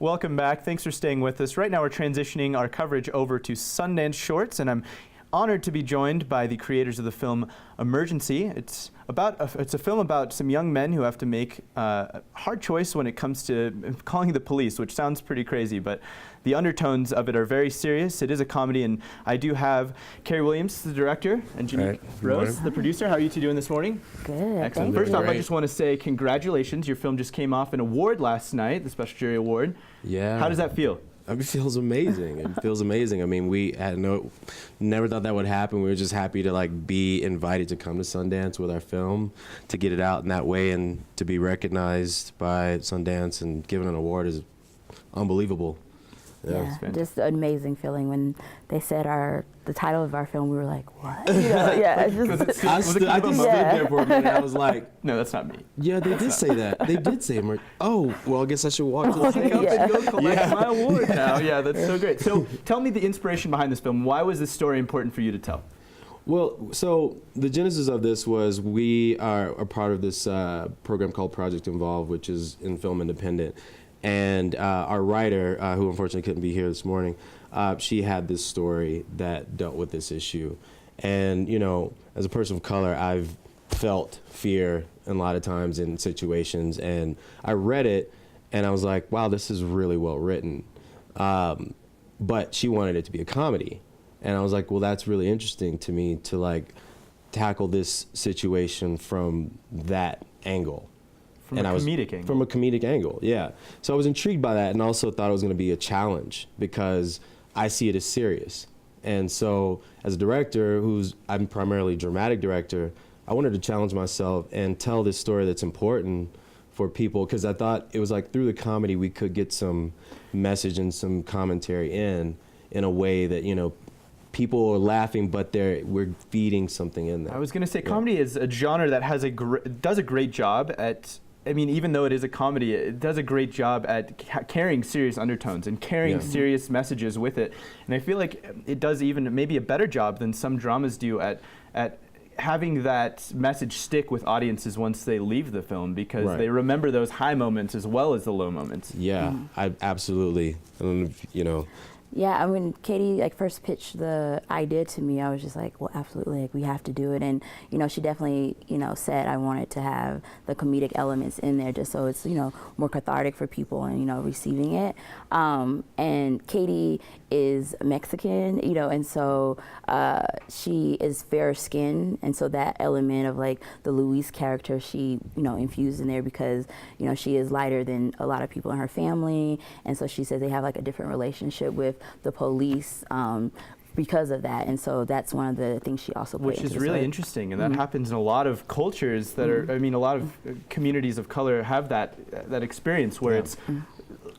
Welcome back. Thanks for staying with us. Right now we're transitioning our coverage over to Sundance Shorts, and I'm honored to be joined by the creators of the film Emergency. It's a film about some young men who have to make a hard choice when it comes to calling the police, which sounds pretty crazy, but the undertones of it are very serious. It is a comedy, and I do have Carey Williams, the director, and Joenique Rose, the producer. How are you two doing this morning? Good. Excellent. First off, I just want to say congratulations. Your film just came off an award last night, the Special Jury Award. Yeah. How does that feel? It feels amazing. It feels amazing. I mean, we had never thought that would happen. We were just happy to be invited to come to Sundance with our film, to get it out in that way, and to be recognized by Sundance and given an award is unbelievable. Yeah, just an amazing feeling when they said the title of our film. We were like, what? Yeah, I just stood there for a minute. I was like, no, that's not me. Yeah, they did say that. They did say, oh, well, I guess I should walk to the and go collect my award now. Yeah, that's so great. So tell me the inspiration behind this film. Why was this story important for you to tell? Well, so the genesis of this was we are a part of this program called Project Involve, which is in Film Independent. And our writer, who unfortunately couldn't be here this morning, she had this story that dealt with this issue. And, you know, as a person of color, I've felt fear a lot of times in situations. And I read it, and I was like, wow, this is really well written. But she wanted it to be a comedy. And I was like, well, that's really interesting to me to, tackle this situation from that angle. From a comedic angle. From a comedic angle, yeah. So I was intrigued by that, and also thought it was going to be a challenge because I see it as serious. And so as a director, I'm primarily a dramatic director, I wanted to challenge myself and tell this story that's important for people, because I thought it was through the comedy we could get some message and some commentary in a way that, you know, people are laughing, but we're feeding something in there. I was going to say, comedy is a genre that has does a great job at, I mean, even though it is a comedy, it does a great job at carrying serious undertones and carrying serious messages with it. And I feel like it does even maybe a better job than some dramas do at having that message stick with audiences once they leave the film, because they remember those high moments as well as the low moments. Yeah, I absolutely. You know. Yeah, when Katie first pitched the idea to me, I was just like, well, absolutely, we have to do it. And, you know, she definitely, said I wanted to have the comedic elements in there just so it's, more cathartic for people and, receiving it. And Katie is Mexican, and so she is fair skinned. And so that element of the Luis character, she, infused in there because, she is lighter than a lot of people in her family. And so she says they have a different relationship with the police because of that, and so that's one of the things she also put which is really interesting, and that happens in a lot of cultures that are, I mean, a lot of communities of color have that experience where it's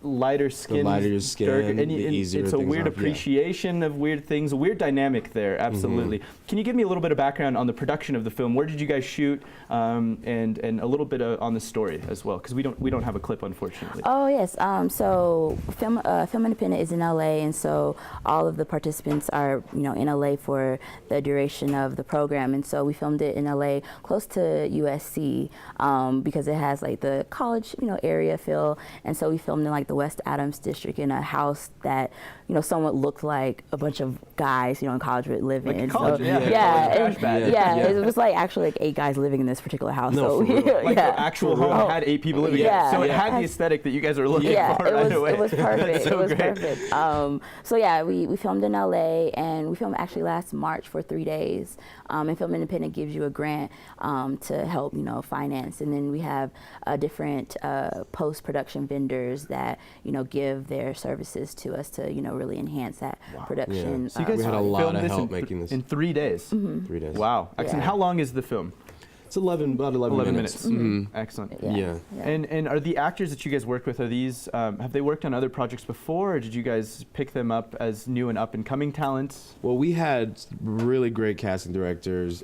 lighter skin, darker, and it's a weird appreciation of weird things, a weird dynamic there. Absolutely. Can you give me a little bit of background on the production of the film? Where did you guys shoot, and a little bit on the story as well, because we don't have a clip, unfortunately. Oh yes. So Film Independent is in LA, and so all of the participants are in LA for the duration of the program, and so we filmed it in LA close to USC because it has the college area feel, and so we filmed in the West Adams district in a house that somewhat looked like a bunch of guys in college would live in. College, so, it was actually 8 guys living in this particular house. No, so the actual home had 8 people living in it. So it had the aesthetic that you guys are looking for right away. It was perfect. So it was great. perfect. So yeah, we filmed in LA, and we filmed actually last March for 3 days. And Film Independent gives you a grant to help finance, and then we have different post-production vendors that give their services to us to really enhance that production. Yeah. So you guys had a lot of help making this in 3 days. 3 days. Wow. Excellent. How long is the film? It's about 11 minutes. Excellent. Yeah. And are the actors that you guys worked with, are these, have they worked on other projects before, or did you guys pick them up as new and up-and-coming talents? Well, we had really great casting directors.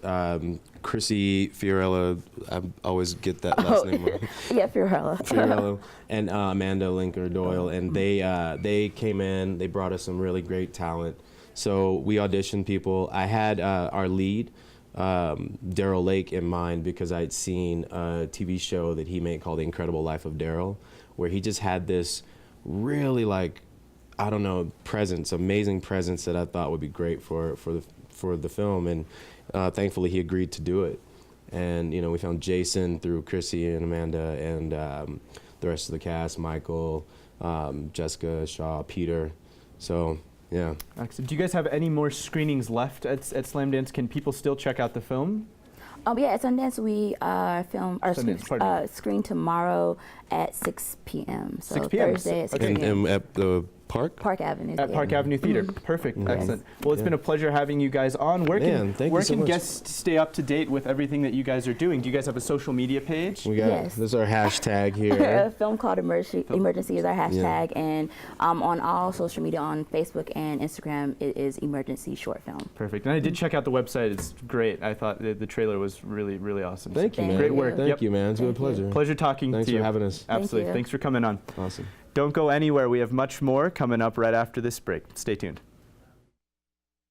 Chrissy Fiorella, I always get that last name wrong. Yeah, Fiorella. And Amanda Linker Doyle, and they came in, they brought us some really great talent. So we auditioned people. I had our lead, Daryl Lake, in mind because I'd seen a TV show that he made called The Incredible Life of Daryl, where he just had this really like, I don't know, presence, amazing presence that I thought would be great for the film, and thankfully he agreed to do it. And you know, we found Jason through Chrissy and Amanda, and the rest of the cast, Michael, Jessica, Shaw, Peter. So yeah. Excellent. Do you guys have any more screenings left at Slamdance? Can people still check out the film? Yeah, at Sundance we screen tomorrow at 6 p.m. So 6 p.m. Thursday at 6 p.m. And at the park? Park Avenue. At Park Avenue Theater. Perfect. Yes. Excellent. Well, it's been a pleasure having you guys on. Where Man, thank you so can much. guests stay up to date with everything that you guys are doing? Do you guys have a social media page? We got Yes. this is our hashtag A here. film called Emergency is our hashtag, and on all social media, on Facebook and Instagram, it is Emergency Short Film. Perfect. And I did check out the website. It's great. I thought the trailer was really, really awesome. Thank you, Thank man. Great work. Thank Yep. you, man. It's been a Thank you. pleasure. Pleasure talking Thanks to you. for having us. Absolutely. you. Thanks for coming on. Awesome. Don't go anywhere. We have much more coming up right after this break. Stay tuned.